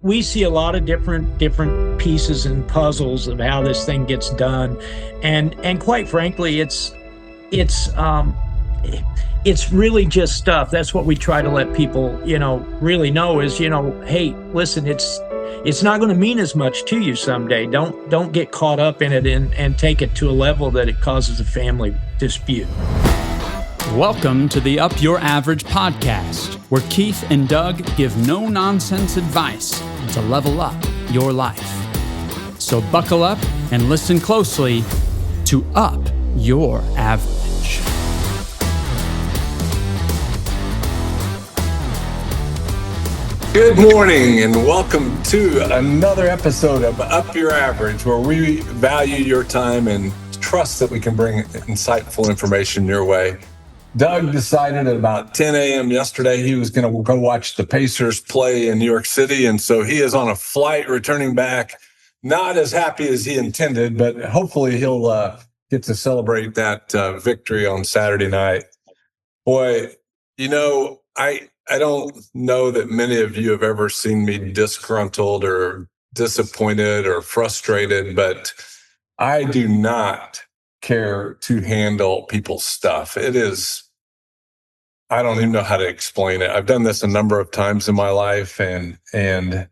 we see a lot of different pieces and puzzles of how this thing gets done, and quite frankly, it's um, it's really just stuff. That's what we try to let people, really know is, hey, listen, it's not going to mean as much to you someday. Don't get caught up in it and take it to a level that it causes a family dispute. Welcome to the Up Your Average podcast, where Keith and Doug give no-nonsense advice to level up your life. So buckle up and listen closely to Up Your Average. Good morning and welcome to another episode of Up Your Average, where we value your time and trust that we can bring insightful information your way. Doug decided at about 10 a.m. yesterday he was going to go watch the Pacers play in New York City, and so he is on a flight returning back, not as happy as he intended, but hopefully he'll get to celebrate that victory on Saturday night. Boy, I don't know that many of you have ever seen me disgruntled or disappointed or frustrated, but I do not care to handle people's stuff. I don't even know how to explain it. I've done this a number of times in my life, and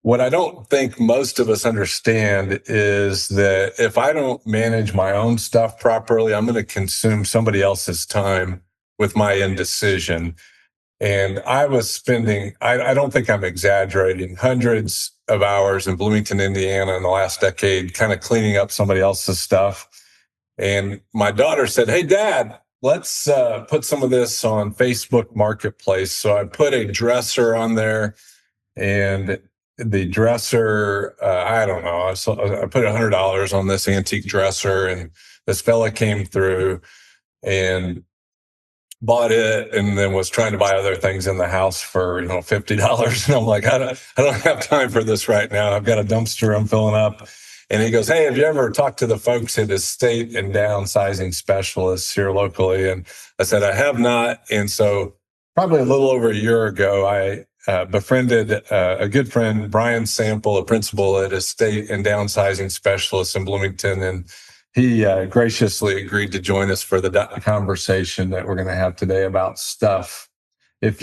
what I don't think most of us understand is that if I don't manage my own stuff properly, I'm going to consume somebody else's time with my indecision. And I was spending, I don't think I'm exaggerating, hundreds of hours in Bloomington, Indiana in the last decade, kind of cleaning up somebody else's stuff. And my daughter said, "Hey, Dad, let's put some of this on Facebook Marketplace." So I put a dresser on there, and the dresser, I don't know, I put $100 on this antique dresser, and this fella came through and bought it, and then was trying to buy other things in the house for $50. And I'm like, I don't have time for this right now. I've got a dumpster I'm filling up. And he goes, "Hey, have you ever talked to the folks at estate and downsizing specialists here locally?" And I said, "I have not." And so probably a little over a year ago, I befriended a good friend, Brian Sample, a principal at estate and downsizing specialists in Bloomington, and he graciously agreed to join us for the conversation that we're going to have today about stuff. If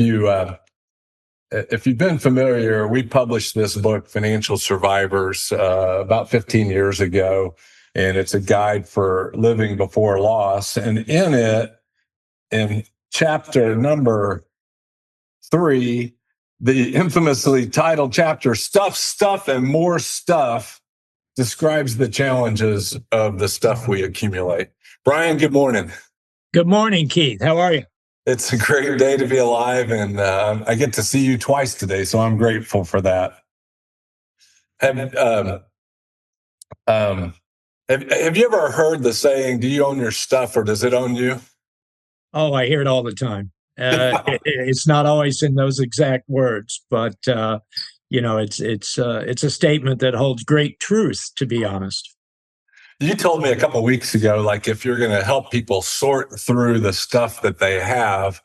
you've been familiar, we published this book, Financial Survivors, about 15 years ago, and it's a guide for living before loss. And in it, in chapter number 3, the infamously titled chapter, Stuff, Stuff, and More Stuff, describes the challenges of the stuff we accumulate. Brian, good morning. Good morning, Keith. How are you? It's a great day to be alive, and I get to see you twice today, so I'm grateful for that. Have you ever heard the saying, "Do you own your stuff or does it own you?" Oh, I hear it all the time. It's not always in those exact words, but it's a statement that holds great truth, to be honest. You told me a couple of weeks ago, like, if you're going to help people sort through the stuff that they have,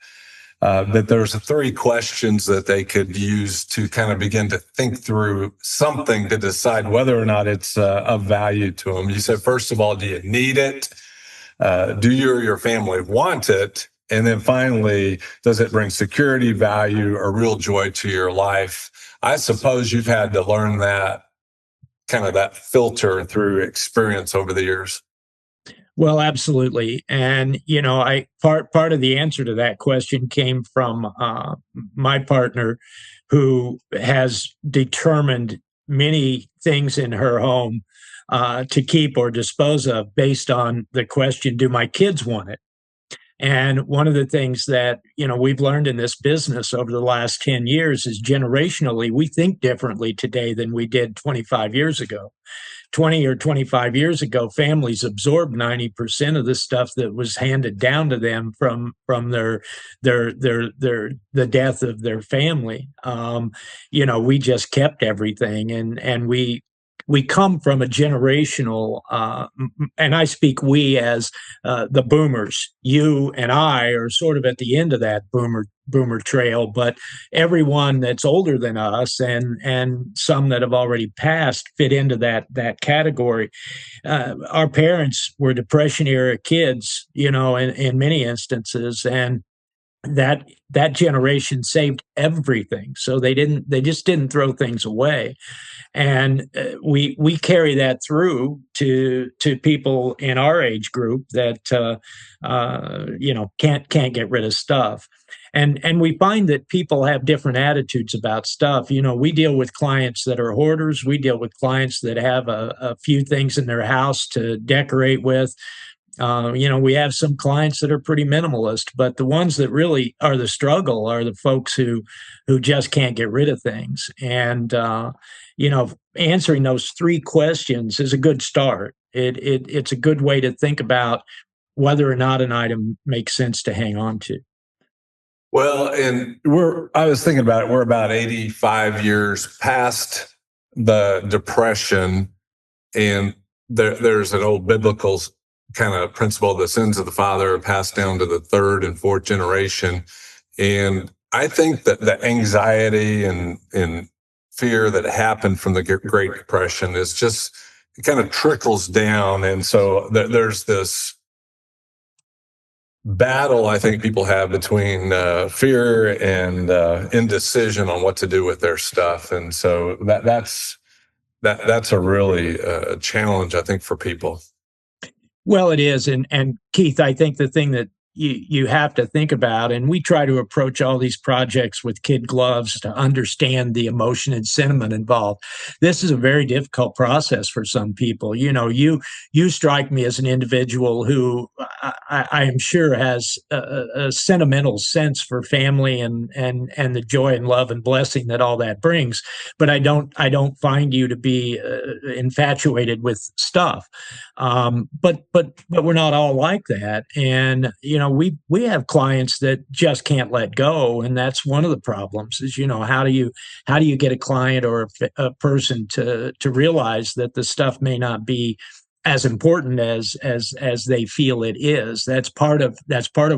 that there's 3 questions that they could use to kind of begin to think through something to decide whether or not it's of value to them. You said, first of all, do you need it? Do you or your family want it? And then finally, does it bring security, value, or real joy to your life? I suppose you've had to learn that filter through experience over the years. Well, absolutely. And, part of the answer to that question came from my partner, who has determined many things in her home to keep or dispose of based on the question, do my kids want it? And one of the things that, we've learned in this business over the last 10 years is generationally, we think differently today than we did 25 years ago. 20 or 25 years ago, families absorbed 90% of the stuff that was handed down to them from the death of their family. We just kept everything, and we we come from a generational, and I speak we as the boomers. You and I are sort of at the end of that boomer trail, but everyone that's older than us and some that have already passed fit into that category. Our parents were Depression era kids, in many instances, and that generation saved everything, so they just didn't throw things away. And we carry that through to people in our age group that can't get rid of stuff. And we find that people have different attitudes about stuff. We deal with clients that are hoarders. We deal with clients that have a few things in their house to decorate with. We have some clients that are pretty minimalist, but the ones that really are the struggle are the folks who just can't get rid of things. And answering those three questions is a good start. It's a good way to think about whether or not an item makes sense to hang on to. Well, and I was thinking about it. We're about 85 years past the Depression, and there's an old biblical kind of principle: the sins of the father are passed down to the third and fourth generation. And I think that the anxiety and fear that happened from the Great Depression is just, it kind of trickles down. And so there's this battle I think people have between fear and indecision on what to do with their stuff. And so that's a really challenge, I think, for people. Well, it is. And Keith, I think the thing that you have to think about, and we try to approach all these projects with kid gloves to understand the emotion and sentiment involved. This is a very difficult process for some people. You strike me as an individual who I am sure has a sentimental sense for family and the joy and love and blessing that all that brings. But I don't find you to be infatuated with stuff. But we're not all like that. And we have clients that just can't let go, and that's one of the problems. Is how do you get a client or a person to realize that the stuff may not be as important as they feel it is. That's part of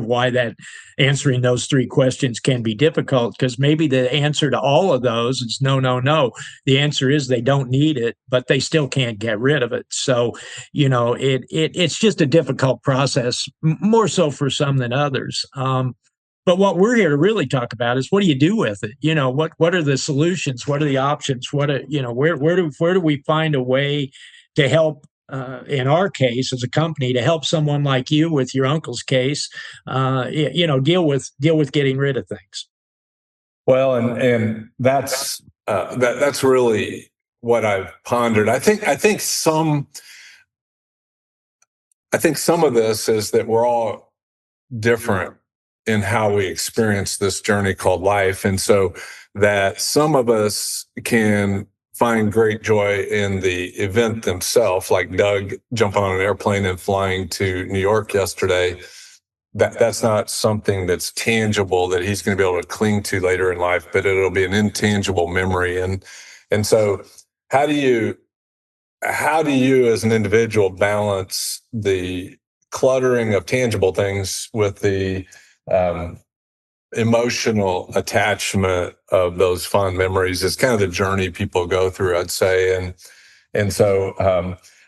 why that answering those three questions can be difficult, because maybe the answer to all of those is no, no, no. The answer is they don't need it, but they still can't get rid of it. So, it's just a difficult process, more so for some than others. But what we're here to really talk about is, what do you do with it? What are the solutions? What are the options? Where do we find a way to help? In our case, as a company, to help someone like you with your uncle's case, deal with getting rid of things. Well, and that's really what I've pondered. I think some of this is that we're all different in how we experience this journey called life, and so that some of us can find great joy in the event themselves, like Doug jumping on an airplane and flying to New York yesterday. That's not something that's tangible that he's going to be able to cling to later in life, but it'll be an intangible memory. And so how do you as an individual balance the cluttering of tangible things with the emotional attachment of those fond memories? Is kind of the journey people go through, I'd say. And so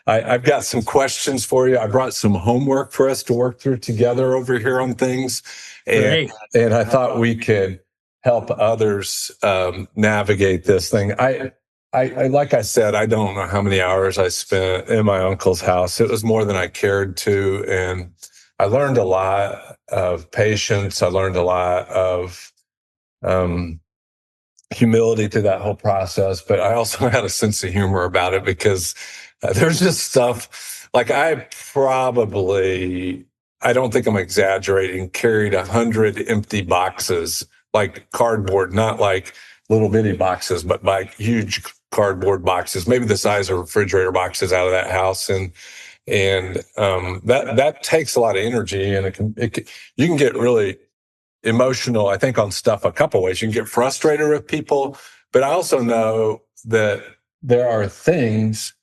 I've got some questions for you. I brought some homework for us to work through together over here on things. And I thought we could help others navigate this thing. I like I said, I don't know how many hours I spent in my uncle's house. It was more than I cared to. And I learned a lot of patience. I learned a lot of humility to that whole process. But I also had a sense of humor about it, because there's just stuff like I don't think I'm exaggerating, carried 100 empty boxes, like cardboard, not like little bitty boxes, but like huge cardboard boxes, maybe the size of refrigerator boxes, out of that house. And that takes a lot of energy, and you can get really emotional, I think, on stuff a couple ways. You can get frustrated with people, but I also know that there are things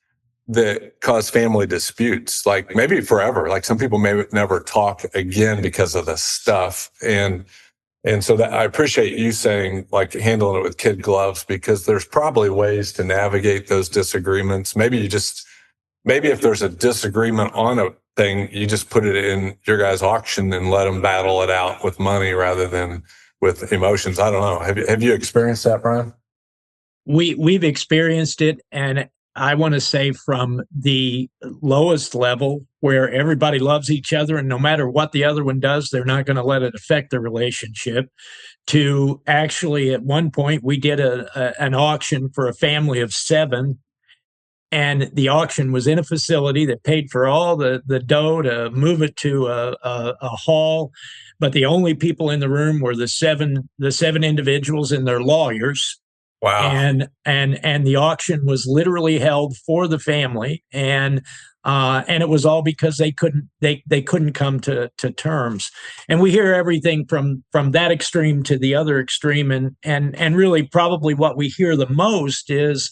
that cause family disputes, like maybe forever. Like some people may never talk again because of this stuff. And so that I appreciate you saying like handling it with kid gloves, because there's probably ways to navigate those disagreements. Maybe if there's a disagreement on a thing, you just put it in your guys' auction and let them battle it out with money rather than with emotions. I don't know. Have you experienced that, Brian? We've experienced it, and I want to say from the lowest level where everybody loves each other and no matter what the other one does, they're not going to let it affect the relationship, to actually at one point we did an auction for a family of 7, and the auction was in a facility that paid for all the dough to move it to a hall, but the only people in the room were the seven individuals and their lawyers. Wow. And the auction was literally held for the family, and it was all because they couldn't come to terms. And we hear everything from that extreme to the other extreme, and really probably what we hear the most is,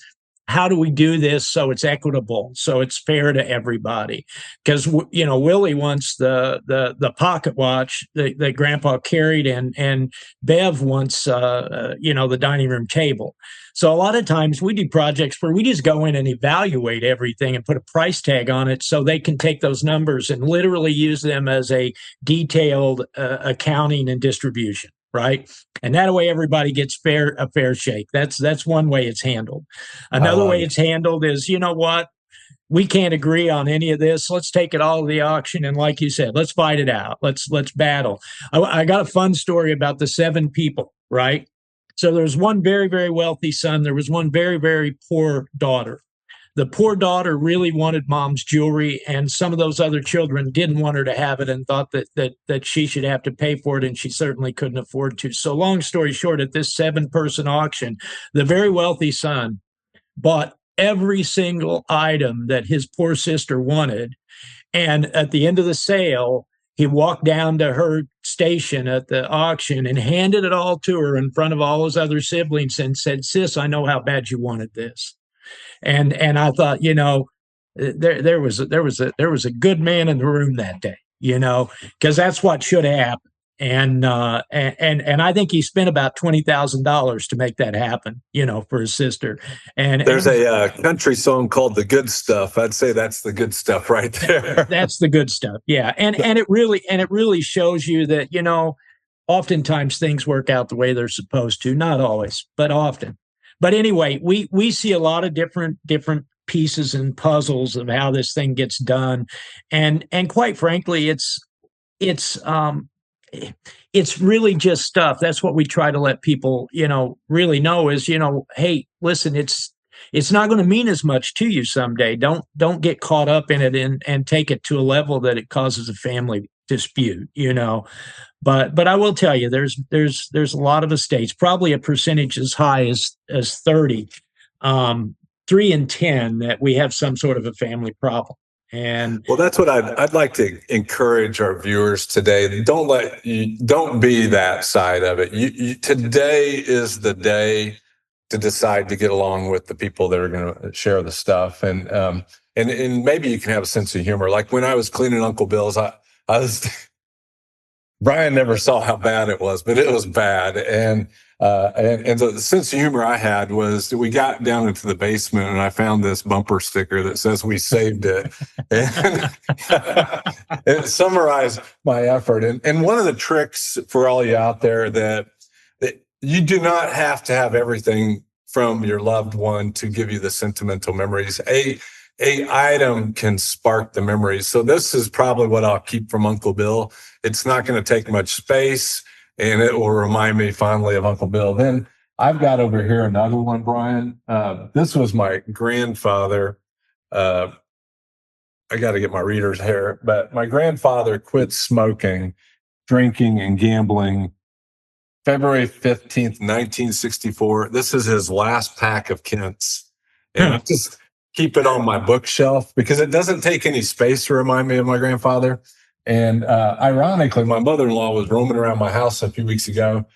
how do we do this so it's equitable, so it's fair to everybody? Because Willie wants the pocket watch that Grandpa carried, and Bev wants the dining room table. So a lot of times we do projects where we just go in and evaluate everything and put a price tag on it, so they can take those numbers and literally use them as a detailed accounting and distribution. Right. And that way everybody gets a fair shake. That's one way it's handled. Another way it's handled is, you know what? We can't agree on any of this. Let's take it all to the auction. And like you said, let's fight it out. Let's battle. I got a fun story about the 7 people, right? So there's one very, very wealthy son. There was one very, very poor daughter. The poor daughter really wanted mom's jewelry, and some of those other children didn't want her to have it and thought that she should have to pay for it, and she certainly couldn't afford to. So long story short, at this 7-person auction, the very wealthy son bought every single item that his poor sister wanted. And at the end of the sale, he walked down to her station at the auction and handed it all to her in front of all his other siblings and said, "Sis, I know how bad you wanted this." And I thought, there was a good man in the room that day, because that's what should happen. And I think he spent about $20,000 to make that happen, for his sister. And there's a country song called "The Good Stuff." I'd say that's the good stuff right there. That's the good stuff. Yeah. And it really shows you that, oftentimes things work out the way they're supposed to, not always, but often. But anyway, we see a lot of different pieces and puzzles of how this thing gets done, and quite frankly, it's really just stuff. That's what we try to let people really know is, hey, listen, it's not going to mean as much to you someday. Don't get caught up in it and take it to a level that it causes a family dispute. But I will tell you, there's a lot of estates, probably a percentage as high as 30, 3 in 10, that we have some sort of a family problem. And well, that's what I'd like to encourage our viewers today. Don't be that side of it. Today is the day to decide to get along with the people that are going to share the stuff, and maybe you can have a sense of humor. Like when I was cleaning Uncle Bill's, I was. Brian never saw how bad it was, but it was bad. And the sense of humor I had was we got down into the basement and I found this bumper sticker that says "We saved it." And it summarized my effort. And one of the tricks for all you out there that you do not have to have everything from your loved one to give you the sentimental memories. A item can spark the memories. So this is probably what I'll keep from Uncle Bill. It's not going to take much space, and it will remind me fondly of Uncle Bill. Then I've got over here another one, Brian. This was my grandfather. I got to get my readers here, but my grandfather quit smoking, drinking, and gambling February 15th, 1964. This is his last pack of Kents. And I just keep it on my bookshelf because it doesn't take any space to remind me of my grandfather. And ironically, my mother-in-law was roaming around my house a few weeks ago,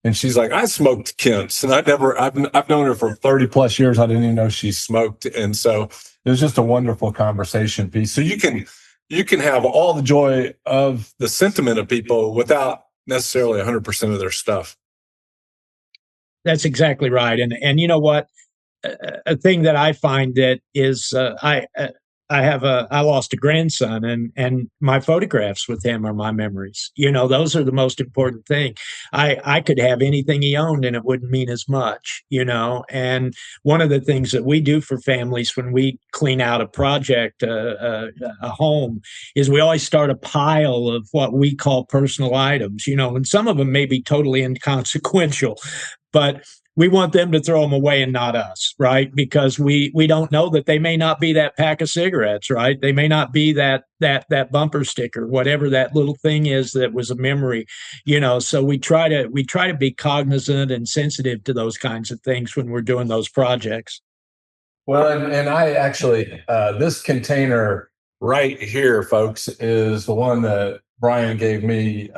And she's like, I smoked Kent's, and I've known her for 30 plus years. I didn't even know she smoked. And so it was just a wonderful conversation piece. So you can have all the joy of the sentiment of people without necessarily 100% of their stuff. That's exactly right. And you know what? A thing that I find that is I lost a grandson, and my photographs with him are my memories. Those are the most important thing. I could have anything he owned and it wouldn't mean as much. And one of the things that we do for families when we clean out a project, a home, is we always start a pile of what we call personal items. And some of them may be totally inconsequential, but we want them to throw them away and not us, right? Because we don't know that they may not be that pack of cigarettes, right? They may not be that bumper sticker, whatever that little thing is that was a memory, So we try to be cognizant and sensitive to those kinds of things when we're doing those projects. Well, and I actually this container right here, folks, is the one that Brian gave me.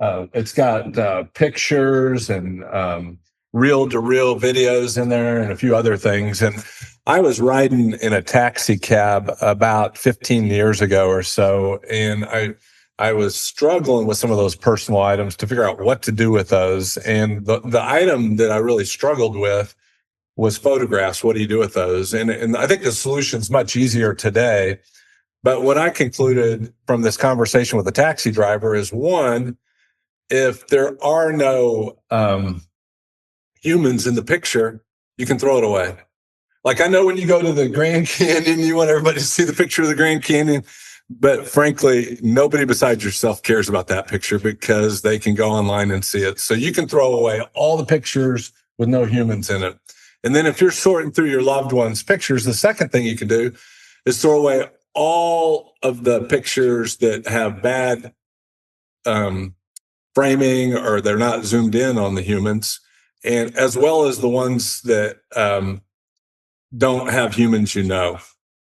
It's got pictures and reel-to-reel videos in there and a few other things. And I was riding in a taxi cab about 15 years ago or so, and I was struggling with some of those personal items to figure out what to do with those. And the item that I really struggled with was photographs. What do you do with those? And I think the solution's much easier today. But what I concluded from this conversation with the taxi driver is, one, if there are no humans in the picture, you can throw it away. Like, I know when you go to the Grand Canyon, you want everybody to see the picture of the Grand Canyon. But frankly, nobody besides yourself cares about that picture because they can go online and see it. So you can throw away all the pictures with no humans in it. And then if you're sorting through your loved ones' pictures, the second thing you can do is throw away all of the pictures that have bad framing or they're not zoomed in on the humans, and as well as the ones that don't have humans,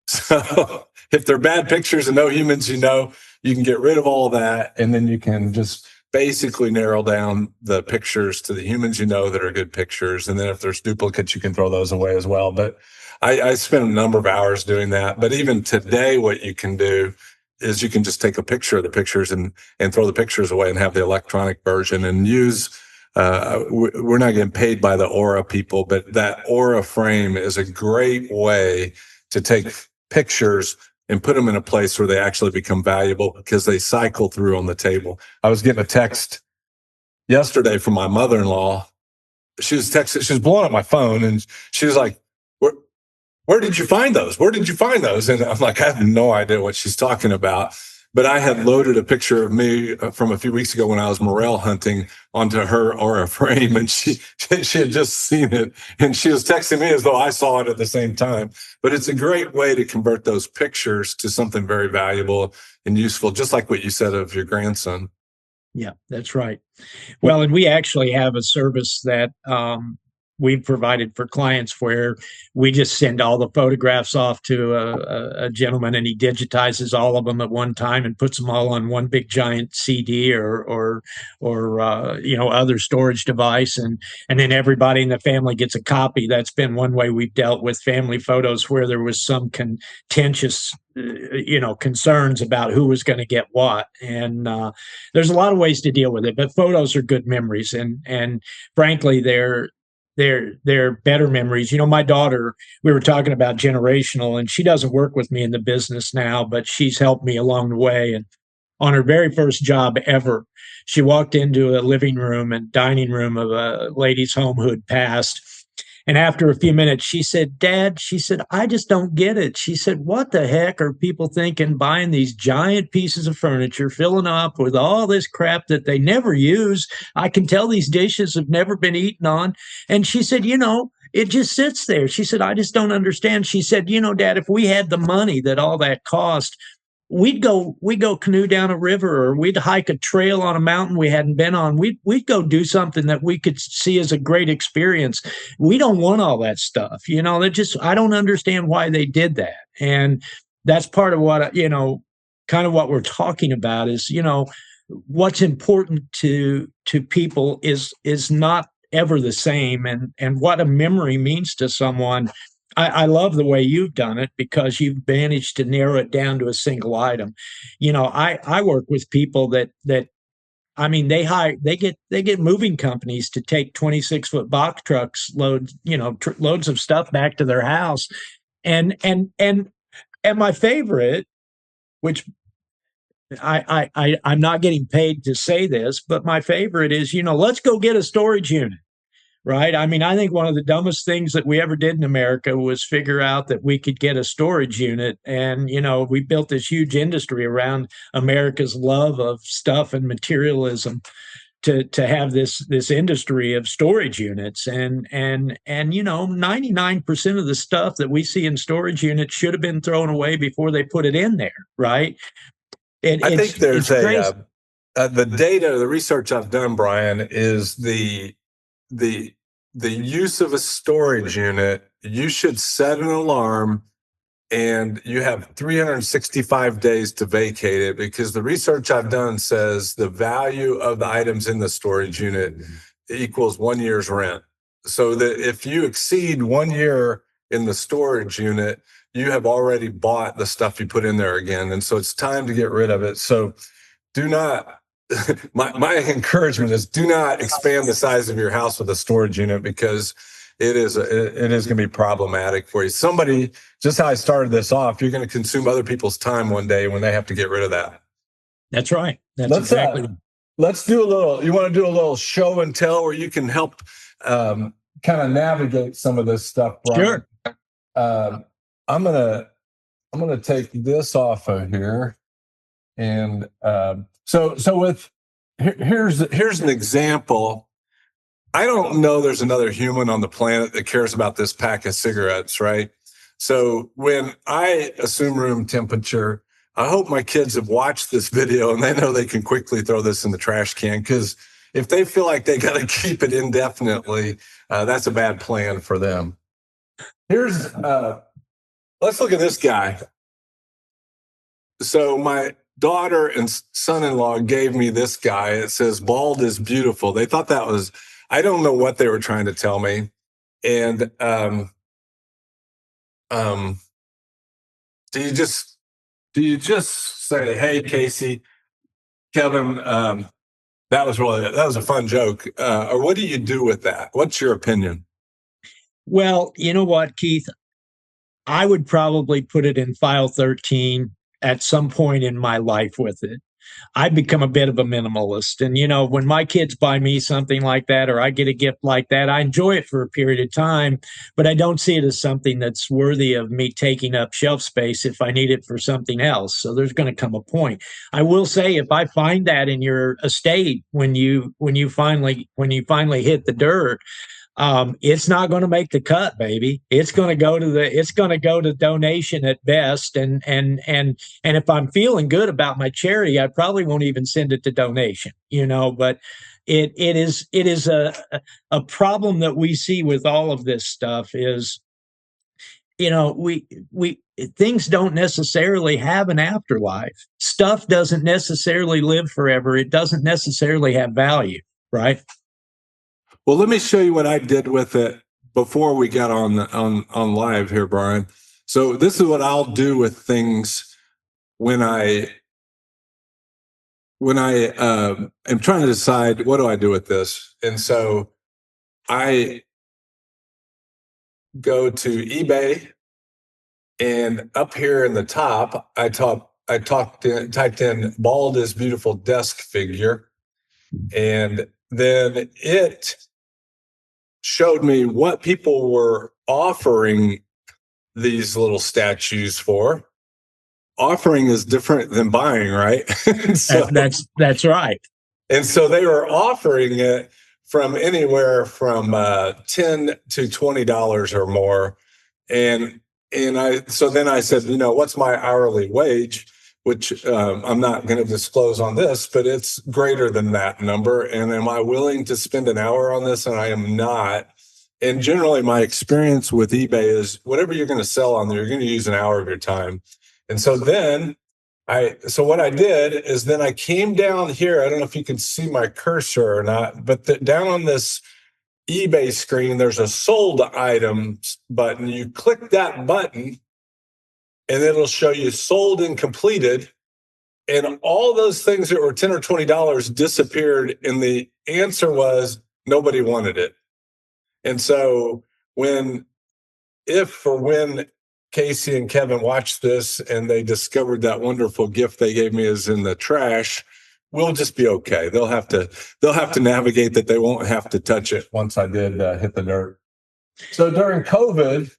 So if they're bad pictures and no humans, you can get rid of all that, and then you can just basically narrow down the pictures to the humans that are good pictures. And then if there's duplicates, you can throw those away as well. But I spent a number of hours doing that. But even today, what you can do is you can just take a picture of the pictures and throw the pictures away and have the electronic version and use. We're not getting paid by the Aura people, but that Aura frame is a great way to take pictures and put them in a place where they actually become valuable because they cycle through on the table. I was getting a text yesterday from my mother-in-law. She was blowing up my phone, and she was like, where did you find those? Where did you find those? And I'm like, I have no idea what she's talking about. But I had loaded a picture of me from a few weeks ago when I was morel hunting onto her Aura frame, and she had just seen it, and she was texting me as though I saw it at the same time. But it's a great way to convert those pictures to something very valuable and useful, just like what you said of your grandson. Yeah, that's right. Well, and we actually have a service that we've provided for clients where we just send all the photographs off to a gentleman, and he digitizes all of them at one time and puts them all on one big giant CD or other storage device, and then everybody in the family gets a copy. That's been one way we've dealt with family photos where there was some contentious concerns about who was going to get what, and there's a lot of ways to deal with it, but photos are good memories, and frankly they're better memories. My daughter, we were talking about generational, and she doesn't work with me in the business now, but she's helped me along the way. And on her very first job ever, she walked into a living room and dining room of a lady's home who had passed. And after a few minutes, she said, Dad, she said, I just don't get it. She said, what the heck are people thinking buying these giant pieces of furniture, filling up with all this crap that they never use? I can tell these dishes have never been eaten on. And she said, it just sits there. She said, I just don't understand. She said, Dad, if we had the money that all that cost, we'd go canoe down a river, or we'd hike a trail on a mountain we hadn't been on. We'd go do something that we could see as a great experience. We don't want all that stuff. I don't understand why they did that. And that's part of what, kind of what we're talking about is, what's important to people is not ever the same, and what a memory means to someone. I love the way you've done it because you've managed to narrow it down to a single item. I work with people that I mean, they get moving companies to take 26-foot box trucks loads of stuff back to their house. And my favorite, which I'm not getting paid to say this, but my favorite is, let's go get a storage unit. Right. I mean, I think one of the dumbest things that we ever did in America was figure out that we could get a storage unit. And, we built this huge industry around America's love of stuff and materialism to have this industry of storage units. And 99% of the stuff that we see in storage units should have been thrown away before they put it in there. Right. I think there's the data, the research I've done, Brian, is the use of a storage unit. You should set an alarm and you have 365 days to vacate it, because the research I've done says the value of the items in the storage unit equals 1 year's rent. So that if you exceed 1 year in the storage unit, you have already bought the stuff you put in there again. And so it's time to get rid of it. So do not, my encouragement is, do not expand the size of your house with a storage unit, because it is going to be problematic for you. Somebody, just how I started this off, you're going to consume other people's time one day when they have to get rid of that. That's right. Let's do a little, you want to do a little show and tell where you can help kind of navigate some of this stuff, Brian? Sure. I'm gonna take this off of here, and so here's an example. I don't know there's another human on the planet that cares about this pack of cigarettes, right? So when I assume room temperature, I hope my kids have watched this video and they know they can quickly throw this in the trash can, because if they feel like they got to keep it indefinitely, that's a bad plan for them. Let's look at this guy. So my daughter and son-in-law gave me this guy. It says, "Bald is beautiful." They thought that was, I don't know what they were trying to tell me. And do you just say, "Hey, Casey, Kevin, that was a fun joke," or what do you do with that? What's your opinion? Well, you know what, Keith? I would probably put it in file 13 at some point in my life with it. I've become a bit of a minimalist. And, when my kids buy me something like that, or I get a gift like that, I enjoy it for a period of time, but I don't see it as something that's worthy of me taking up shelf space if I need it for something else. So there's going to come a point. I will say, if I find that in your estate, when you finally hit the dirt, it's not going to make the cut, baby. It's going to go to donation at best. And if I'm feeling good about my charity, I probably won't even send it to donation, but it is a problem that we see with all of this stuff is, we things don't necessarily have an afterlife. Stuff doesn't necessarily live forever. It doesn't necessarily have value, right? Well, let me show you what I did with it before we got on live here, Brian. So this is what I'll do with things when I am trying to decide, what do I do with this? And so I go to eBay, and up here in the top, I typed in "bald is beautiful desk figure," and then it showed me what people were offering these little statues for. Offering is different than buying, right? So, that's right. And so they were offering it from anywhere from $10 to $20 or more. And then I said, what's my hourly wage? Which I'm not going to disclose on this, but it's greater than that number. And am I willing to spend an hour on this? And I am not. And generally, my experience with eBay is whatever you're going to sell on there, you're going to use an hour of your time. And so then So what I did is then I came down here. I don't know if you can see my cursor or not, but down on this eBay screen, there's a sold items button. You click that button and it'll show you sold and completed. And all those things that were $10 or $20 disappeared. And the answer was nobody wanted it. And so if or when Casey and Kevin watched this and they discovered that wonderful gift they gave me is in the trash, we'll just be okay. They'll have to navigate that. They won't have to touch it once I did hit the dirt. So during COVID,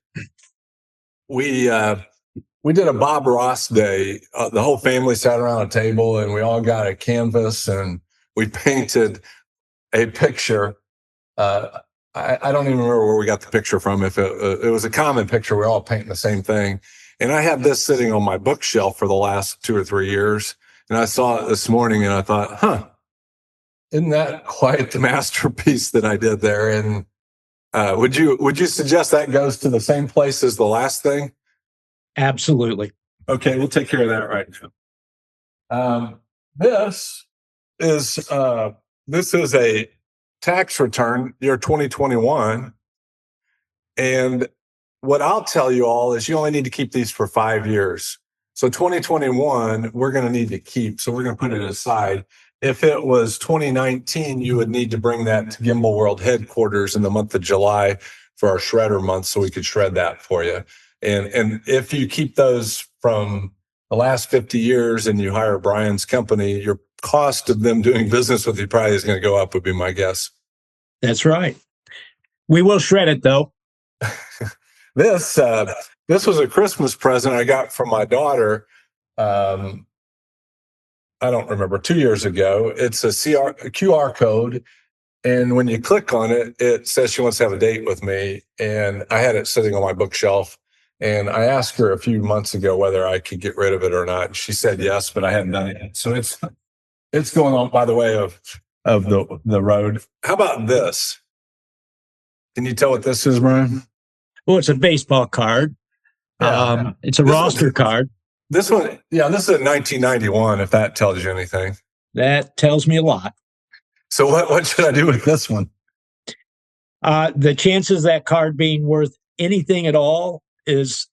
we did a Bob Ross day. The whole family sat around a table and we all got a canvas and we painted a picture. I don't even remember where we got the picture from. If it was a common picture, we're all painting the same thing. And I had this sitting on my bookshelf for the last 2 or 3 years. And I saw it this morning and I thought, isn't that quite the masterpiece that I did there? And would you suggest that goes to the same place as the last thing? Absolutely. Okay, we'll take care of that right now. This is a tax return, year 2021. And what I'll tell you all is you only need to keep these for 5 years. So 2021, we're going to need to keep. So we're going to put it aside. If it was 2019, you would need to bring that to Gimbal World headquarters in the month of July for our shredder month so we could shred that for you. And if you keep those from the last 50 years and you hire Brian's company, your cost of them doing business with you probably is going to go up, would be my guess. That's right. We will shred it, though. This was a Christmas present I got from my daughter. I don't remember, 2 years ago. It's a QR code. And when you click on it, it says she wants to have a date with me. And I had it sitting on my bookshelf. And I asked her a few months ago whether I could get rid of it or not. She said yes, but I hadn't done it yet. So it's going on by the way of the road. How about this? Can you tell what this is, Brian? Well, it's a baseball card. Yeah. It's a roster card. This one, this is a 1991, if that tells you anything. That tells me a lot. So what should I do with this one? The chances of that card being worth anything at all is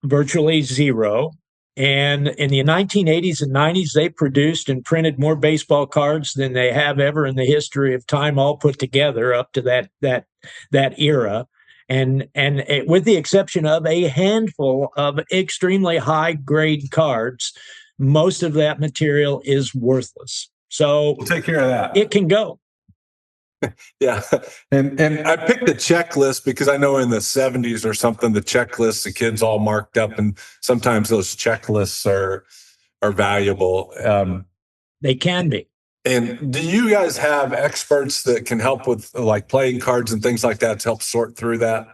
virtually zero. And in the 1980s and 90s, they produced and printed more baseball cards than they have ever in the history of time, all put together up to that era. And with the exception of a handful of extremely high grade cards, most of that material is worthless. So we'll take care of that. It can go. Yeah. And I picked the checklist because I know in the 70s or something, the checklists, the kids all marked up, and sometimes those checklists are valuable. They can be. And do you guys have experts that can help with like playing cards and things like that to help sort through that?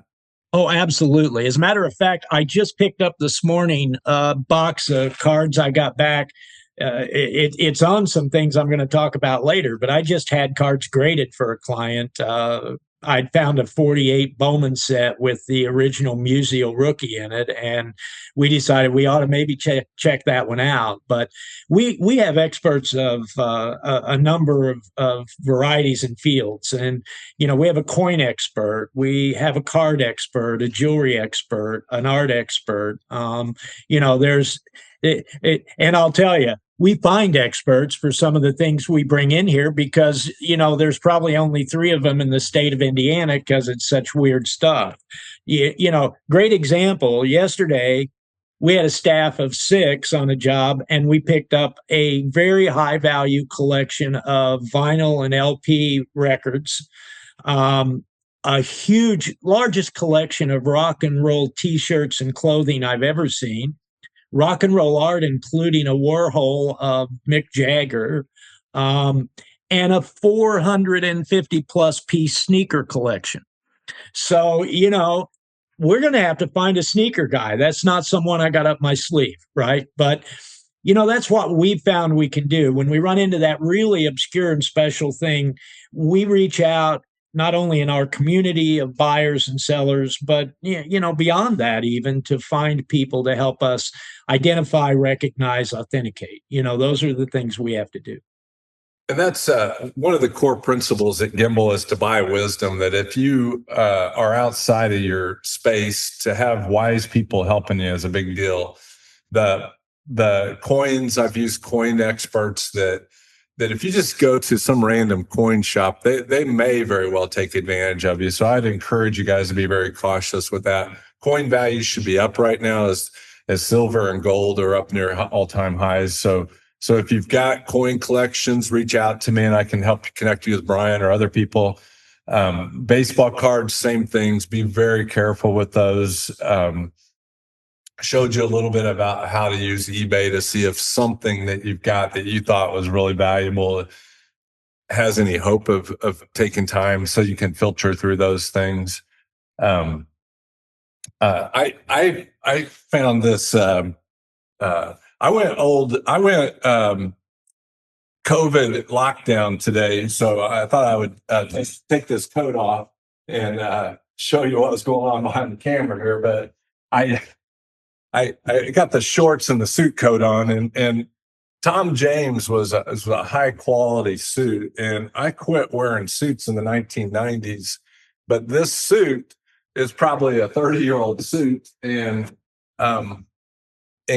Oh, absolutely. As a matter of fact, I just picked up this morning a box of cards I got back. It's on some things I'm going to talk about later, but I just had cards graded for a client. I'd found a 48 Bowman set with the original Musial rookie in it, and we decided we ought to maybe check that one out. But we have experts of a number of varieties and fields, and we have a coin expert, we have a card expert, a jewelry expert, an art expert. There's and I'll tell you, we find experts for some of the things we bring in here because, there's probably only 3 of them in the state of Indiana because it's such weird stuff. Great example. Yesterday, we had a staff of 6 on a job, and we picked up a very high value collection of vinyl and LP records, a huge, largest collection of rock and roll T-shirts and clothing I've ever seen. Rock and roll art, including a Warhol of Mick Jagger, and a 450 plus piece sneaker collection. So, we're going to have to find a sneaker guy. That's not someone I got up my sleeve, right? But, that's what we found we can do. When we run into that really obscure and special thing, we reach out. not only in our community of buyers and sellers, but beyond that, even to find people to help us identify, recognize, authenticate. Those are the things we have to do. And that's one of the core principles at Gimbal is to buy wisdom, that if you are outside of your space, to have wise people helping you is a big deal. The coins, I've used coin experts that if you just go to some random coin shop, they may very well take advantage of you. So I'd encourage you guys to be very cautious with that. Coin values should be up right now as silver and gold are up near all-time highs. So if you've got coin collections, reach out to me and I can help connect you with Brian or other people. Baseball cards, same things. Be very careful with those. Showed you a little bit about how to use eBay to see if something that you've got that you thought was really valuable has any hope of taking time, so you can filter through those things. I found this. I went COVID lockdown today, so I thought I would just take this coat off and show you what was going on behind the camera here. But I got the shorts and the suit coat on, and Tom James was a high quality suit, and I quit wearing suits in the 1990s. But this suit is probably a 30-year-old suit, and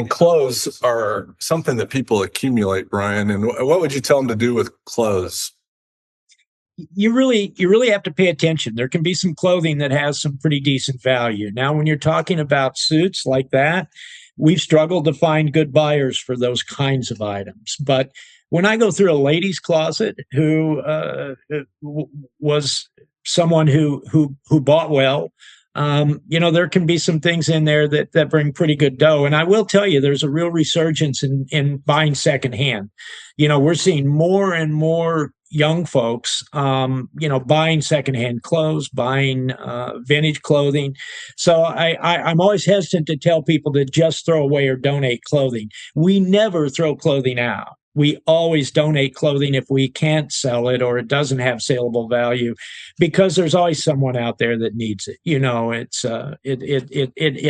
clothes are something that people accumulate, Brian. And what would you tell them to do with clothes? You really have to pay attention. There can be some clothing that has some pretty decent value. Now, when you're talking about suits like that, we've struggled to find good buyers for those kinds of items. But when I go through a lady's closet who was someone who bought well, there can be some things in there that bring pretty good dough. And I will tell you, there's a real resurgence in buying secondhand. We're seeing more and more young folks, buying secondhand clothes, buying vintage clothing. So I'm always hesitant to tell people to just throw away or donate clothing. We never throw clothing out. We always donate clothing if we can't sell it or it doesn't have saleable value, because there's always someone out there that needs it. It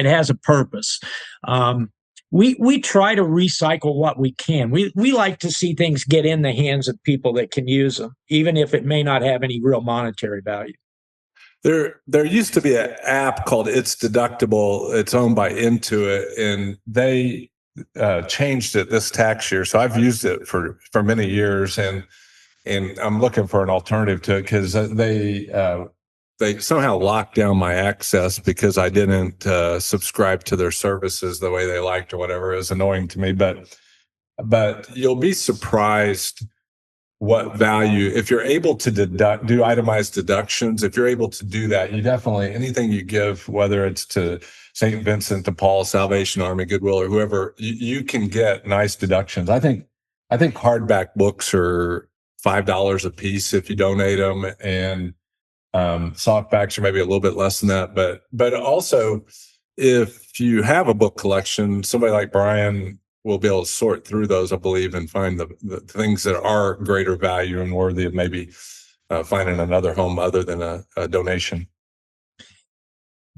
has a purpose. We try to recycle what we can. We like to see things get in the hands of people that can use them, even if it may not have any real monetary value. There used to be an app called It's Deductible. It's owned by Intuit, and they changed it this tax year. So I've used it for many years, and I'm looking for an alternative to it because they somehow locked down my access because I didn't subscribe to their services the way they liked or whatever. It was annoying to me, but you'll be surprised what value, if you're able to do itemized deductions. If you're able to do that, you definitely, anything you give, whether it's to St. Vincent de Paul, Salvation Army, Goodwill, or whoever, you can get nice deductions. I think hardback books are $5 a piece if you donate them, and softbacks are maybe a little bit less than that. But also, if you have a book collection, somebody like Brian will be able to sort through those, I believe, and find the things that are greater value and worthy of maybe finding another home other than a donation.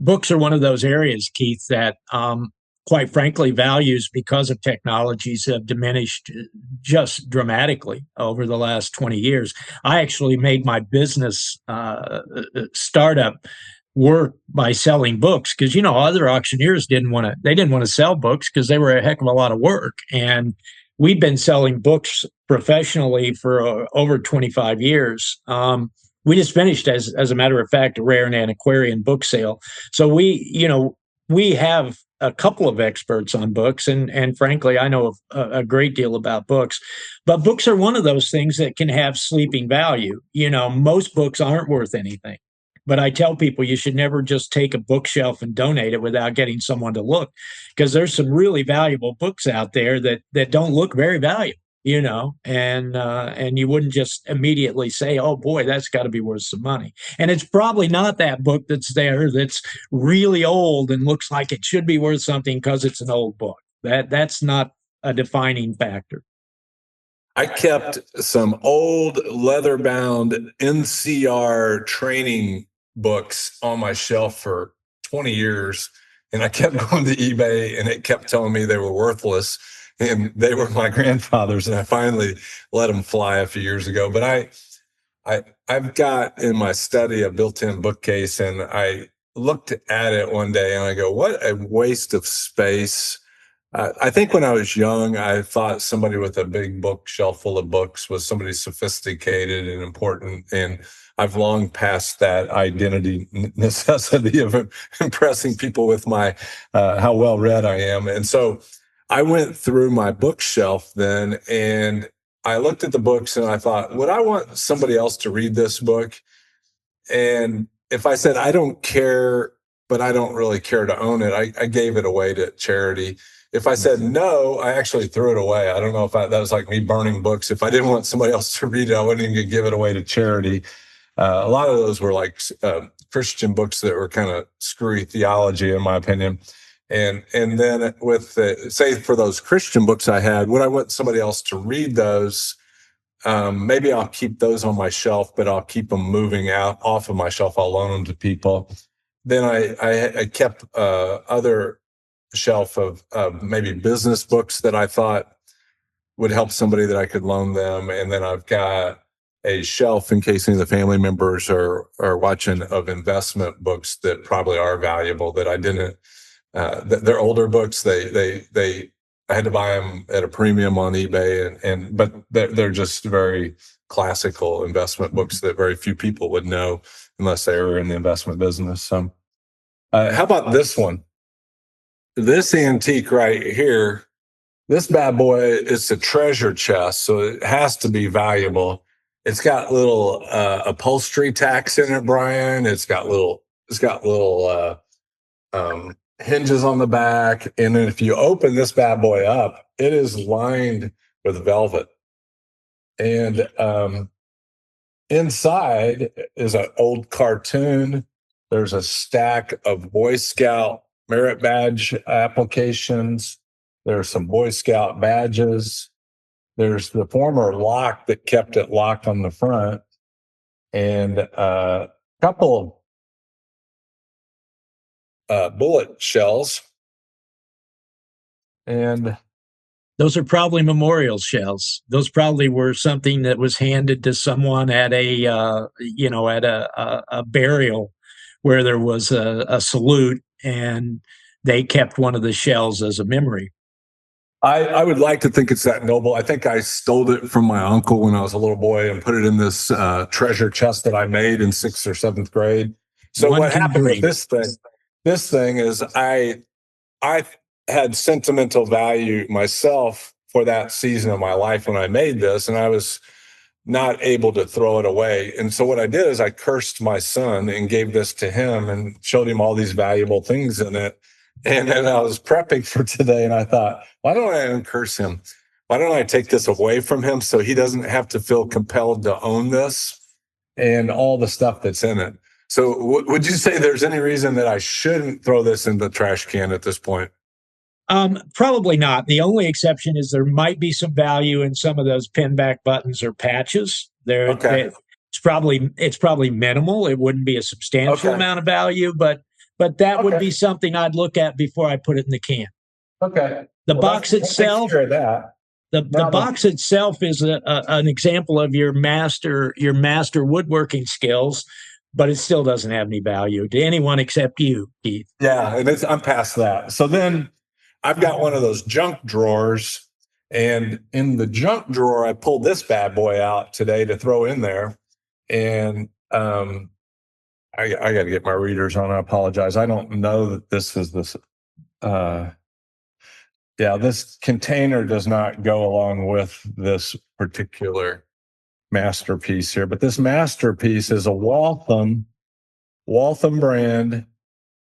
Books are one of those areas, Keith, that quite frankly, values because of technologies have diminished just dramatically over the last 20 years. I actually made my business startup work by selling books because, other auctioneers didn't want to sell books because they were a heck of a lot of work. And we've been selling books professionally for over 25 years. We just finished, as a matter of fact, a rare and antiquarian book sale. So we have a couple of experts on books, and frankly, I know a great deal about books. But books are one of those things that can have sleeping value. Most books aren't worth anything. But I tell people you should never just take a bookshelf and donate it without getting someone to look, because there's some really valuable books out there that don't look very valuable. And you wouldn't just immediately say, oh boy, that's got to be worth some money. And it's probably not that book that's there that's really old and looks like it should be worth something because it's an old book. That's not a defining factor. I kept some old leather-bound NCR training books on my shelf for 20 years, and I kept going to eBay, and it kept telling me they were worthless, and they were my grandfather's, and I finally let them fly a few years ago. But I've got in my study a built-in bookcase, and I looked at it one day, and I go, "What a waste of space." I think when I was young, I thought somebody with a big bookshelf full of books was somebody sophisticated and important. And I've long passed that identity necessity of impressing people with my how well read I am. And so I went through my bookshelf then, and I looked at the books, and I thought, would I want somebody else to read this book? And if I said, I don't care, but I don't really care to own it, I gave it away to charity. If I said no, I actually threw it away. I don't know if that was like me burning books. If I didn't want somebody else to read it, I wouldn't even give it away to charity. A lot of those were like Christian books that were kind of screwy theology, in my opinion. And then with say for those Christian books I had, would I want somebody else to read those? Maybe I'll keep those on my shelf, but I'll keep them moving out off of my shelf. I'll loan them to people. Then I kept other shelf of maybe business books that I thought would help somebody that I could loan them. And then I've got a shelf in case any of the family members are watching of investment books that probably are valuable that I didn't. They're older books. I had to buy them at a premium on eBay, but they're just very classical investment books that very few people would know unless they were in the investment business. So, how about this one? This antique right here, this bad boy, it's a treasure chest, so it has to be valuable. It's got little upholstery tacks in it, Brian. It's got little hinges on the back, and then if you open this bad boy up, it is lined with velvet. And inside is an old cartoon. There's a stack of Boy Scout merit badge applications. There's some Boy Scout badges. There's the former lock that kept it locked on the front, and a couple bullet shells. And those are probably memorial shells. Those probably were something that was handed to someone at a burial where there was a salute, and they kept one of the shells as a memory. I would like to think it's that noble. I think I stole it from my uncle when I was a little boy and put it in this treasure chest that I made in 6th or 7th grade. So what happened with this thing? This thing is I had sentimental value myself for that season of my life when I made this, and I was not able to throw it away. And so what I did is I cursed my son and gave this to him and showed him all these valuable things in it. And then I was prepping for today, and I thought, why don't I uncurse him? Why don't I take this away from him so he doesn't have to feel compelled to own this and all the stuff that's in it? So would you say there's any reason that I shouldn't throw this in the trash can at this point? Probably not. The only exception is there might be some value in some of those pinback buttons or patches. Okay. It's probably minimal. It wouldn't be a substantial amount of value, but that would be something I'd look at before I put it in the can. Okay. The box itself. The box itself is an example of your master woodworking skills, but it still doesn't have any value to anyone except you, Keith. Yeah, and I'm past that. So then I've got one of those junk drawers, and in the junk drawer, I pulled this bad boy out today to throw in there. And I got to get my readers on. I apologize. I don't know that this is this. This container does not go along with this particular masterpiece here, but this masterpiece is a Waltham brand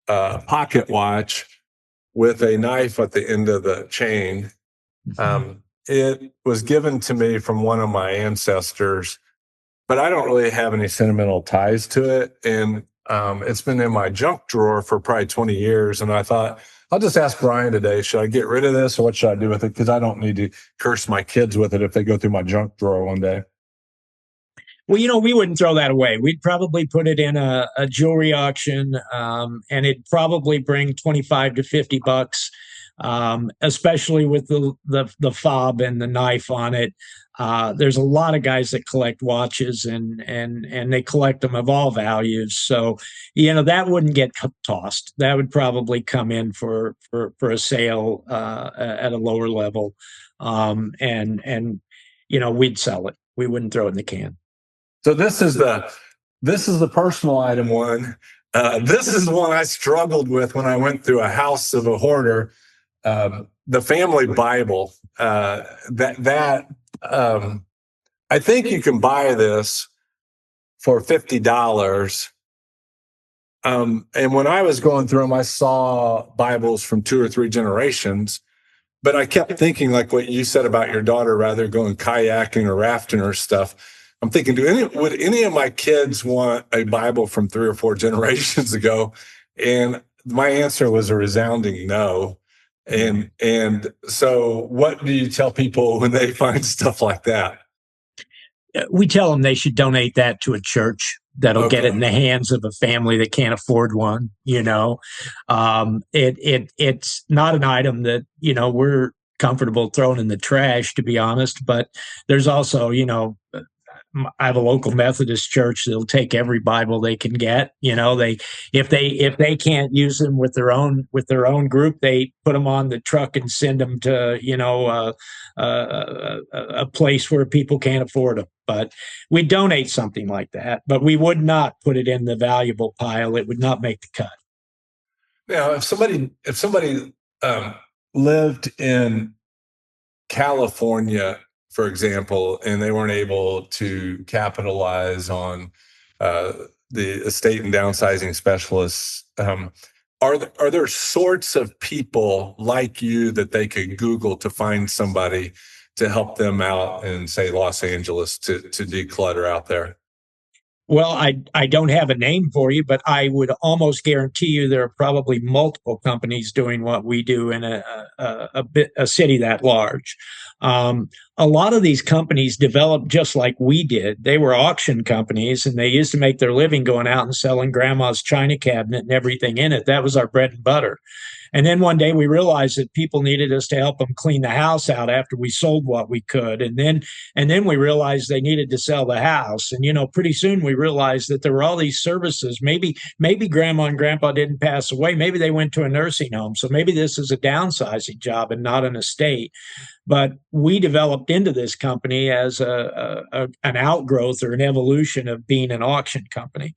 pocket watch with a knife at the end of the chain. It was given to me from one of my ancestors, but I don't really have any sentimental ties to it. And It's been in my junk drawer for probably 20 years. And I thought, I'll just ask Brian today, should I get rid of this or what should I do with it? Because I don't need to curse my kids with it if they go through my junk drawer one day. Well, we wouldn't throw that away. We'd probably put it in a jewelry auction, and it'd probably bring 25 to $50, especially with the fob and the knife on it. There's a lot of guys that collect watches, and they collect them of all values. So, that wouldn't get tossed. That would probably come in for a sale at a lower level, and we'd sell it. We wouldn't throw it in the can. So this is the personal item one. This is the one I struggled with when I went through a house of a hoarder. The family Bible. I think you can buy this for $50. And when I was going through them, I saw Bibles from 2 or 3 generations. But I kept thinking, like what you said about your daughter, rather going kayaking or rafting or stuff. I'm thinking, would any of my kids want a Bible from 3 or 4 generations ago? And my answer was a resounding no. And so what do you tell people when they find stuff like that? We tell them they should donate that to a church that'll get it in the hands of a family that can't afford one. It's not an item that, we're comfortable throwing in the trash, to be honest. But there's also, I have a local Methodist church that'll take every Bible they can get. If they can't use them with their own group, they put them on the truck and send them to a place where people can't afford them. But we donate something like that, but we would not put it in the valuable pile. It would not make the cut. Now, if somebody lived in California, for example, and they weren't able to capitalize on the estate and downsizing specialists, are there sorts of people like you that they could Google to find somebody to help them out in, say, Los Angeles to declutter out there? Well, I don't have a name for you, but I would almost guarantee you there are probably multiple companies doing what we do in a city that large. A lot of these companies developed just like we did. They were auction companies, and they used to make their living going out and selling grandma's china cabinet and everything in it. That was our bread and butter. And then one day we realized that people needed us to help them clean the house out after we sold what we could. And then we realized they needed to sell the house. And, pretty soon we realized that there were all these services. Maybe grandma and grandpa didn't pass away. Maybe they went to a nursing home. So maybe this is a downsizing job and not an estate. But we developed into this company as an outgrowth or an evolution of being an auction company.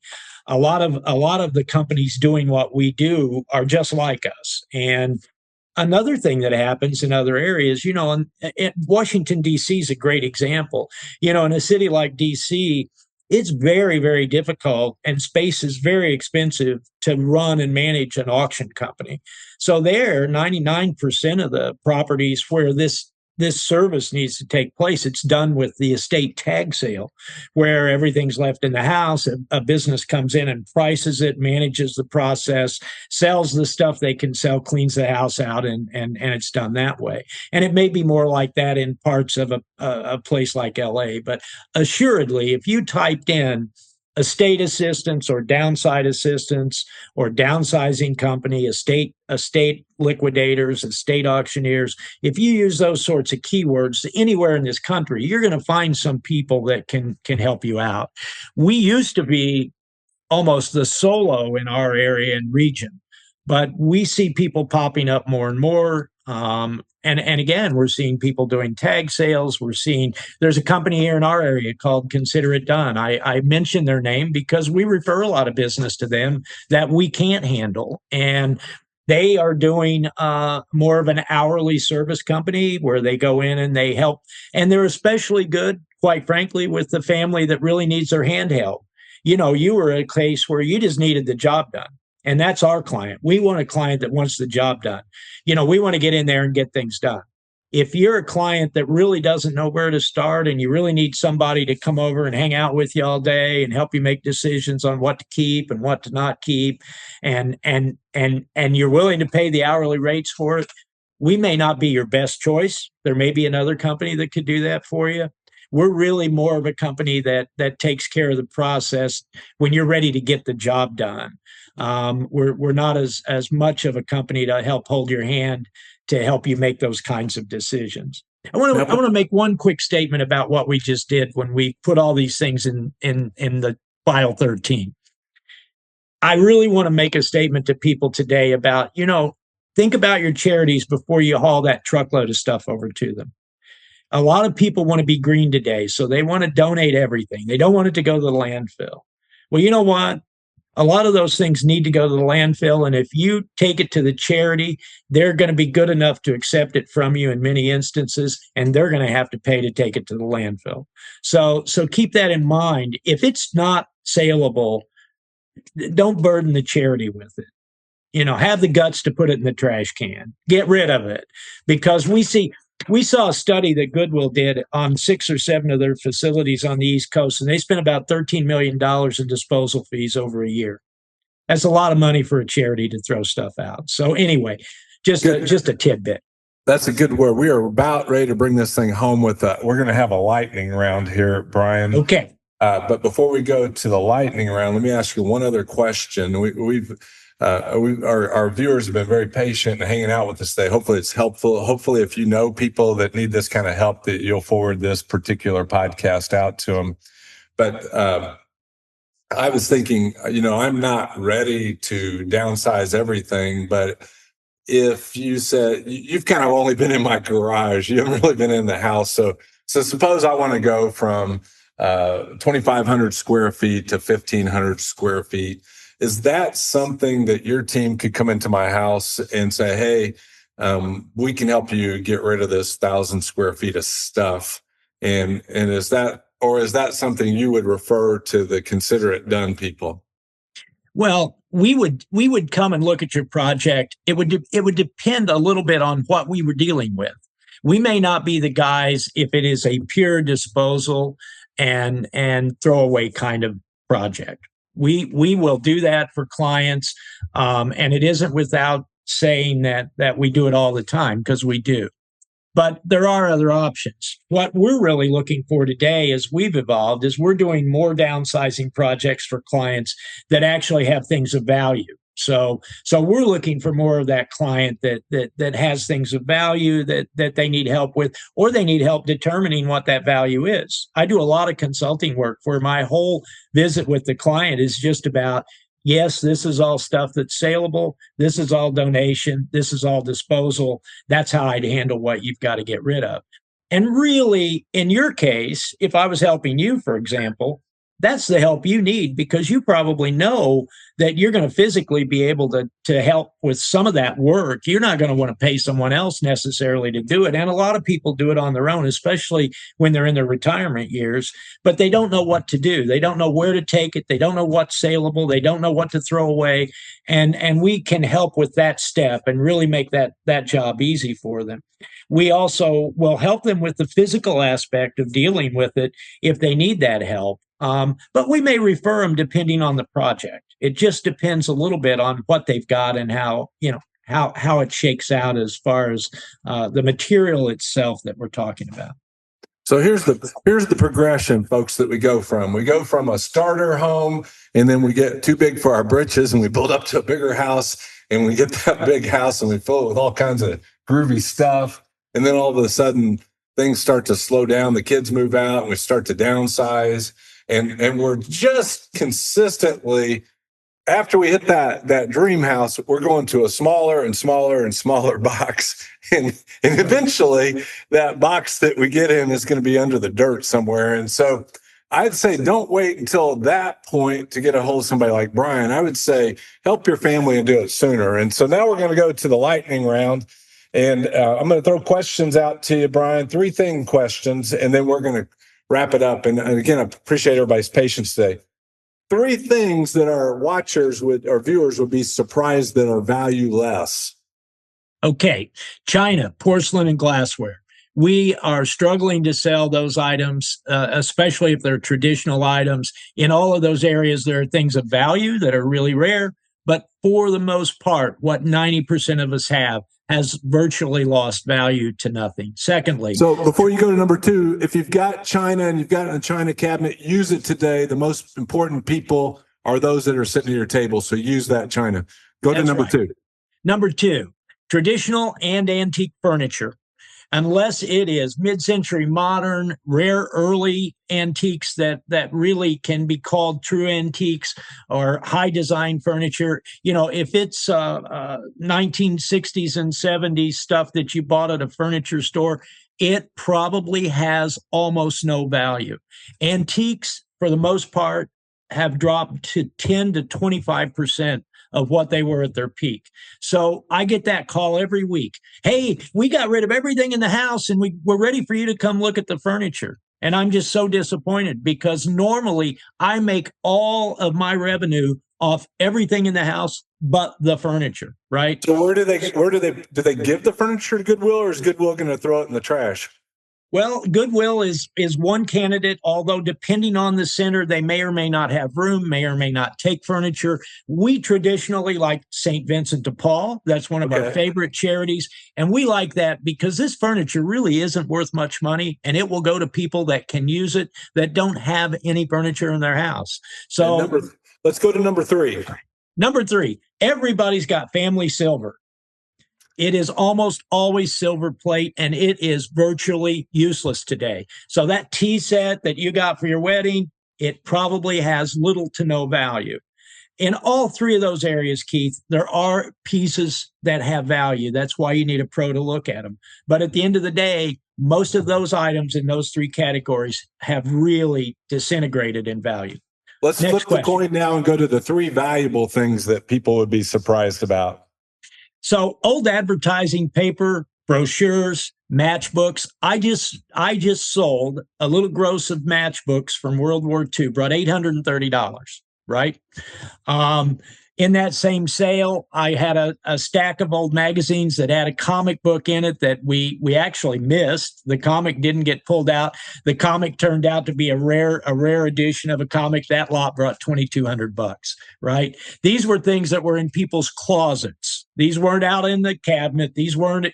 A lot of the companies doing what we do are just like us. And another thing that happens in other areas, and Washington, D.C. is a great example. In a city like D.C., it's very, very difficult, and space is very expensive to run and manage an auction company. So there, 99% of the properties where this service needs to take place, it's done with the estate tag sale, where everything's left in the house. A business comes in and prices it, manages the process, sells the stuff they can sell, cleans the house out, and it's done that way. And it may be more like that in parts of a place like LA, but assuredly, if you typed in estate assistance or downside assistance or downsizing company, estate liquidators, estate auctioneers, if you use those sorts of keywords anywhere in this country, you're going to find some people that can help you out. We used to be almost the solo in our area and region, but we see people popping up more and more. And again, we're seeing people doing tag sales. There's a company here in our area called Consider It Done. I mention their name because we refer a lot of business to them that we can't handle. And they are doing more of an hourly service company where they go in and they help. And they're especially good, quite frankly, with the family that really needs their hand held. You were a case where you just needed the job done. And that's our client. We want a client that wants the job done. We want to get in there and get things done. if you're a client that really doesn't know where to start and you really need somebody to come over and hang out with you all day and help you make decisions on what to keep and what to not keep, and you're willing to pay the hourly rates for it, we may not be your best choice. There may be another company that could do that for you. We're really more of a company that takes care of the process when you're ready to get the job done. We're not as much of a company to help hold your hand to help you make those kinds of decisions. I want to make one quick statement about what we just did when we put all these things in the file 13. I really want to make a statement to people today about, think about your charities before you haul that truckload of stuff over to them. A lot of people want to be green today, so they want to donate everything. They don't want it to go to the landfill. Well, you know what? A lot of those things need to go to the landfill, and if you take it to the charity, they're going to be good enough to accept it from you in many instances, and they're going to have to pay to take it to the landfill. So keep that in mind. If it's not saleable, don't burden the charity with it. Have the guts to put it in the trash can. Get rid of it, because we saw a study that Goodwill did on 6 or 7 of their facilities on the East Coast, and they spent about $13 million in disposal fees over a year. That's a lot of money for a charity to throw stuff out. So anyway, just a tidbit. That's a good word. We are about ready to bring this thing home with we're going to have a lightning round here, Brian. Okay. But before we go to the lightning round, let me ask you one other question. Our viewers have been very patient and hanging out with us today. Hopefully it's helpful. Hopefully if you know people that need this kind of help, that you'll forward this particular podcast out to them. But I was thinking, I'm not ready to downsize everything, but if you said you've kind of only been in my garage, you haven't really been in the house. So suppose I want to go from 2,500 square feet to 1,500 square feet. Is that something that your team could come into my house and say, hey, we can help you get rid of this 1,000 square feet of stuff? And is that something you would refer to the consider it done people? Well, we would come and look at your project. It would depend a little bit on what we were dealing with. We may not be the guys if it is a pure disposal and throwaway kind of project. We will do that for clients, and it isn't without saying that we do it all the time, because we do. But there are other options. What we're really looking for today, as we've evolved, is we're doing more downsizing projects for clients that actually have things of value. So we're looking for more of that client that has things of value that they need help with, or they need help determining what that value is. I do a lot of consulting work where my whole visit with the client is just about, yes, this is all stuff that's saleable. This is all donation. This is all disposal. That's how I'd handle what you've got to get rid of. And really, in your case, if I was helping you, for example, that's the help you need, because you probably know that you're going to physically be able to help with some of that work. You're not going to want to pay someone else necessarily to do it. And a lot of people do it on their own, especially when they're in their retirement years, but they don't know what to do. They don't know where to take it. They don't know what's saleable. They don't know what to throw away. And we can help with that step and really make that job easy for them. We also will help them with the physical aspect of dealing with it if they need that help. But we may refer them depending on the project. It just depends a little bit on what they've got and how it shakes out as far as the material itself that we're talking about. So here's the progression, folks, that we go from. We go from a starter home, and then we get too big for our britches, and we build up to a bigger house, and we get that big house, and we fill it with all kinds of groovy stuff. And then all of a sudden, things start to slow down. The kids move out, and we start to downsize. And we're just consistently, after we hit that dream house, we're going to a smaller and smaller and smaller box. And eventually that box that we get in is going to be under the dirt somewhere. And so I'd say don't wait until that point to get a hold of somebody like Brian. I would say help your family and do it sooner. And so now we're going to go to the lightning round. And I'm going to throw questions out to you, Brian, 3 questions, and then we're going to wrap it up. And again, I appreciate everybody's patience today. 3 things that our watchers or viewers would be surprised that are valueless. Okay. China, porcelain and glassware. We are struggling to sell those items, especially if they're traditional items. In all of those areas, there are things of value that are really rare, but for the most part, what 90% of us have has virtually lost value to nothing. Secondly, so before you go to number 2, if you've got china and you've got it in a china cabinet, use it today. The most important people are those that are sitting at your table, so use that china. Go to number 2. Number 2, traditional and antique furniture. Unless it is mid-century modern, rare early antiques that really can be called true antiques, or high design furniture. If it's 1960s and 70s stuff that you bought at a furniture store, it probably has almost no value. Antiques, for the most part, have dropped to 10 to 25% of what they were at their peak. So I get that call every week. Hey, we got rid of everything in the house and we're ready for you to come look at the furniture. And I'm just so disappointed, because normally I make all of my revenue off everything in the house but the furniture, right? So do they give the furniture to Goodwill, or is Goodwill going to throw it in the trash? Well, Goodwill is one candidate, although depending on the center, they may or may not have room, may or may not take furniture. We traditionally like St. Vincent de Paul. That's one of our favorite charities. And we like that because this furniture really isn't worth much money, and it will go to people that can use it, that don't have any furniture in their house. So let's go to number 3. Number 3, everybody's got family silver. It is almost always silver plate, and it is virtually useless today. So that tea set that you got for your wedding, it probably has little to no value. In all 3 of those areas, Keith, there are pieces that have value. That's why you need a pro to look at them. But at the end of the day, most of those items in those 3 categories have really disintegrated in value. Let's flip the coin now and go to the 3 valuable things that people would be surprised about. So old advertising paper, brochures, matchbooks. I just sold a little gross of matchbooks from World War II, brought $830, right? In that same sale, I had a stack of old magazines that had a comic book in it that we actually missed. The comic didn't get pulled out. The comic turned out to be a rare edition of a comic. That lot brought $2,200, right? These were things that were in people's closets. These weren't out in the cabinet. These weren't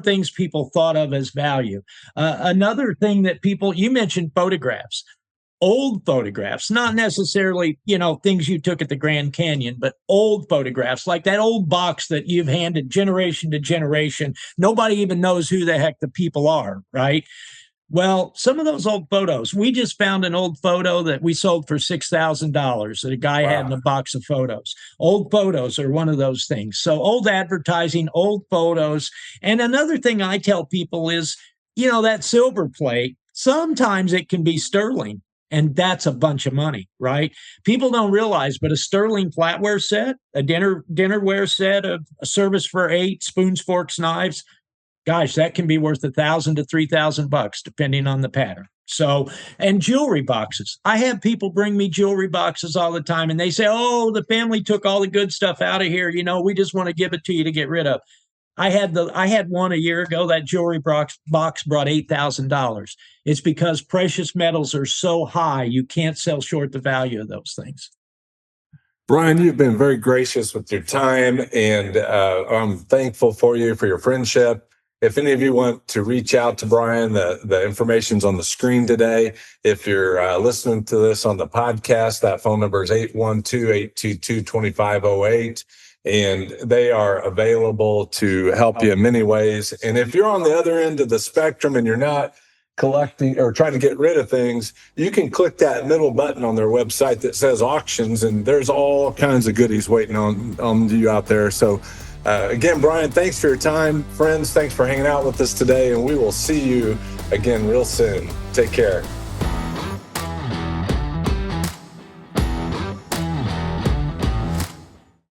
things people thought of as value. Another thing that you mentioned photographs. Old photographs, not necessarily, things you took at the Grand Canyon, but old photographs, like that old box that you've handed generation to generation. Nobody even knows who the heck the people are, right? Well, some of those old photos, we just found an old photo that we sold for $6,000 that a guy had in a box of photos. Old photos are one of those things. So old advertising, old photos. And another thing I tell people is, that silver plate, sometimes it can be sterling. And that's a bunch of money, right? People don't realize, but a sterling flatware set, a dinnerware set, a service for 8 spoons, forks, knives, gosh, that can be worth $1,000 to $3,000 depending on the pattern. So, and jewelry boxes. I have people bring me jewelry boxes all the time, and they say, "Oh, the family took all the good stuff out of here. We just want to give it to you to get rid of." I had one a year ago. That jewelry box brought $8,000. It's because precious metals are so high, you can't sell short the value of those things. Brian, you've been very gracious with your time, and I'm thankful for you for your friendship. If any of you want to reach out to Brian, the information's on the screen today. If you're listening to this on the podcast, that phone number is 812-822-2508. And they are available to help you in many ways. And if you're on the other end of the spectrum and you're not collecting or trying to get rid of things, you can click that middle button on their website that says auctions, and there's all kinds of goodies waiting on you out there. So again, Brian, thanks for your time. Friends, thanks for hanging out with us today, and we will see you again real soon. Take care.